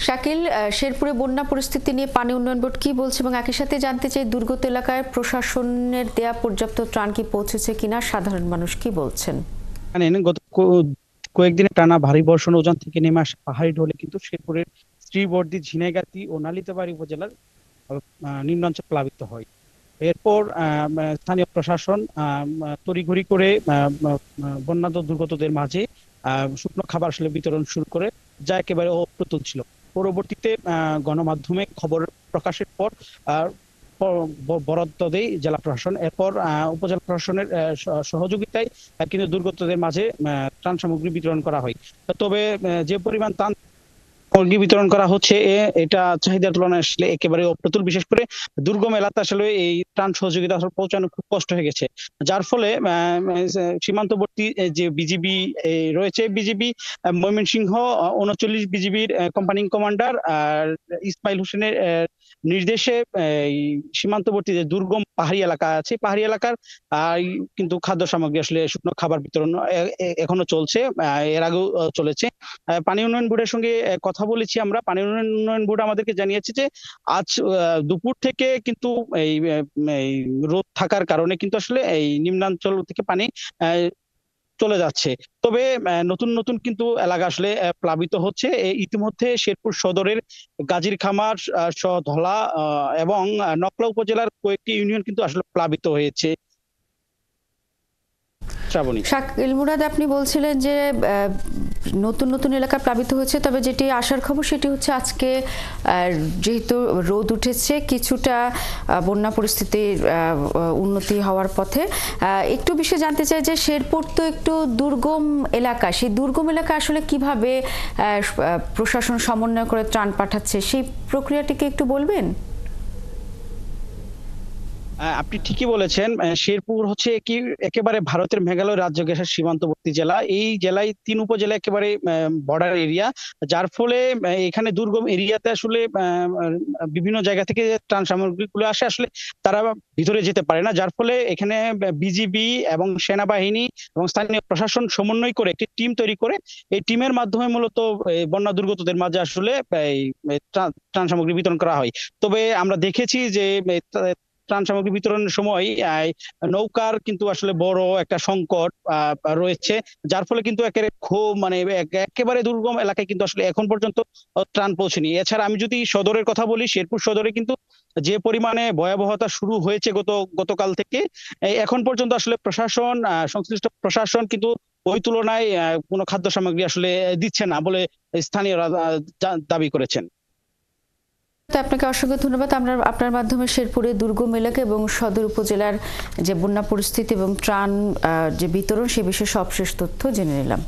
শাকিল, শেরপুরে বন্যা পরিস্থিতি নিয়ে পানি উন্নয়ন বোর্ড কি বলছে এবং একই সাথে জানতে চাই দুর্গত এলাকায় প্রশাসনের দেয়া পর্যাপ্ত ত্রাণ কি পৌঁছেছে কিনা, সাধারণ মানুষ কি বলছেন? জানেন, গত কয়েকদিনে টানা ভারী বর্ষণ উজান থেকে নেমে আসা পাহাড়ি ঢলে কিন্তু শেরপুরের শ্রীবর্দী, ঝিনাইগাতী ও নালিতাবাড়ী উপজেলার নিম্নাঞ্চল প্লাবিত হয়। এরপর স্থানীয় প্রশাসন তড়িঘড়ি করে বন্যার্ত দুর্গতদের মাঝে শুকনো খাবার আসলে বিতরণ শুরু করে, যা একেবারে অপ্রতুল ছিল। পরবর্তীতে গণমাধ্যমে খবর প্রকাশের পর বরাদ্দ দেয় জেলা প্রশাসন। এরপর উপজেলা প্রশাসনের সহযোগিতায় কিন্তু দুর্গতদের মাঝে ত্রাণ সামগ্রী বিতরণ করা হয়। তবে যে পরিমাণ ত্রাণ সামগ্রী বিতরণ করা হচ্ছে, এটা চাহিদার তুলনায় আসলে একেবারে অপ্রতুল। বিশেষ করে দুর্গম এলাকা আসলে এই ত্রাণ সহযোগিতা পৌঁছানো খুব কষ্ট হয়ে গেছে, যার ফলে সীমান্তবর্তী যে বিজিবি রয়েছে, বিজিবি ময়মনসিংহ ৩৯ বিজিবির কোম্পানি কমান্ডার ইসমাইল হোসেনের নির্দেশে এই সীমান্তবর্তী যে দুর্গম পাহাড়ি এলাকা আছে, পাহাড়ি এলাকার কিন্তু খাদ্য সামগ্রী আসলে শুকনো খাবার বিতরণ এখনো চলছে, এর আগেও চলেছে। পানি উন্নয়ন বোর্ডের সঙ্গে কথা বলেছি আমরা। পানি উন্নয়ন বোর্ড আমাদেরকে জানিয়েছে যে আজ দুপুর থেকে কিন্তু এই রোদ থাকার কারণে কিন্তু আসলে এই নিম্নাঞ্চল থেকে পানি চলে যাচ্ছে। তবে নতুন নতুন কিন্তু এলাকা আসলে প্লাবিত হচ্ছে। ইতিমধ্যে শেরপুর সদরের গাজীর খামার সহ ধলা এবং নকলা উপজেলার কয়েকটি ইউনিয়ন কিন্তু আসলে প্লাবিত হয়েছে। শাকিল মুরাদ, আপনি বলছিলেন যে নতুন নতুন এলাকা প্লাবিত হয়েছে, তবে যেটি আসার খবর সেটি হচ্ছে আজকে যেহেতু রোদ উঠেছে, কিছুটা বন্যা পরিস্থিতির উন্নতি হওয়ার পথে। একটু বিষয় জানতে চাই যে শেরপুর তো একটু দুর্গম এলাকা, সেই দুর্গম এলাকা আসলে কিভাবে প্রশাসন সমন্বয় করে ত্রাণ পাঠাচ্ছে, সেই প্রক্রিয়াটিকে একটু বলবেন? আপনি ঠিকই বলেছেন। শেরপুর হচ্ছে কি একেবারে ভারতের মেঘালয় রাজ্য ঘেঁষা সীমান্তবর্তী জেলা। এই জেলায় ৩ উপজেলা একেবারে বর্ডার এরিয়া, যার ফলে এখানে দুর্গম এরিয়াতে আসলে বিভিন্ন জায়গা থেকে ত্রাণ সামগ্রীগুলো আসে, আসলে তারা ভিতরে যেতে পারে না, যার ফলে এখানে বিজিবি এবং সেনাবাহিনী এবং স্থানীয় প্রশাসন সমন্বয় করে একটি টিম তৈরি করে, এই টিমের মাধ্যমে মূলত বন্যা দুর্গতদের মাঝে আসলে এই ত্রাণ সামগ্রী বিতরণ করা হয়। তবে আমরা দেখেছি যে ত্রাণ সামগ্রী বিতরণের সময় নৌকার কিন্তু আসলে বড় একটা সংকট রয়েছে, যার ফলে কিন্তু একেবারে দুর্গম এলাকায় কিন্তু আসলে এখন পর্যন্ত ত্রাণ পৌঁছেনি। এছাড়া আমি যদি সদরের কথা বলি, শেরপুর সদরে কিন্তু যে পরিমাণে ভয়াবহতা শুরু হয়েছে গতকাল থেকে, এখন পর্যন্ত আসলে প্রশাসন, সংশ্লিষ্ট প্রশাসন কিন্তু ওই তুলনায় কোনো খাদ্য সামগ্রী আসলে দিচ্ছে না বলে স্থানীয়রা দাবি করেছেন। আপনাকে অসংখ্য ধন্যবাদ। আমরা আপনার মাধ্যমে শেরপুরে দুর্গম এলাকা এবং সদর উপজেলার যে বন্যা পরিস্থিতি এবং ত্রাণ যে বিতরণ সে বিষয়ে সবশেষ তথ্য জেনে নিলাম।